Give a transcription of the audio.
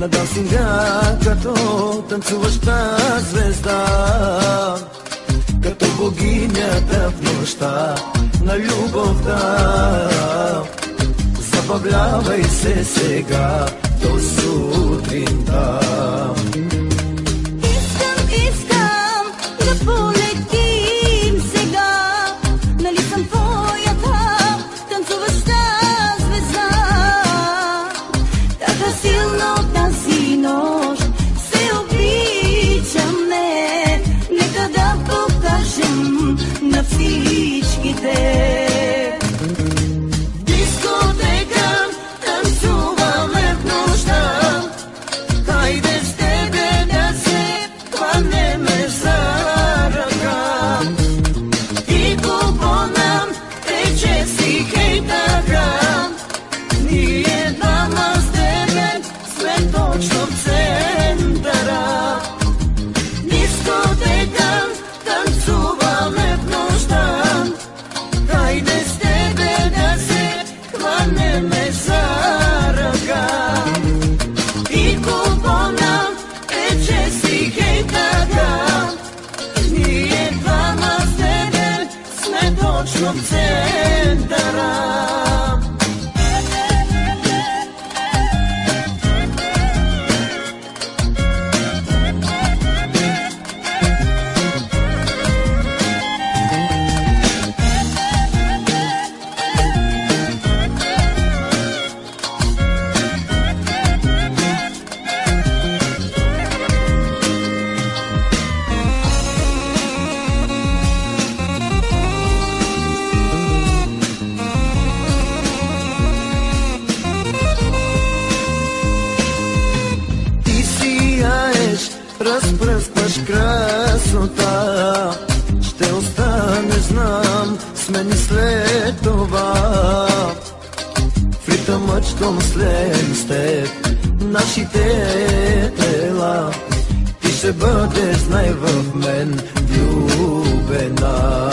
на дансинга, като танцуваща звезда, като богинята в нощта на любовта. Забавлявай се сега до сутринта. Искам да полетим сега, нали съм твоята танцуваща звезда. Така силно тази нощ се обичаме, нека да покажем на всичките. Точно в центъра. Разпръскваш красота, ще остане, знам, с мен и след това. В ритъмът щом слеем с теб нашите тела, ти ще бъдеш, знай, в мен влюбена.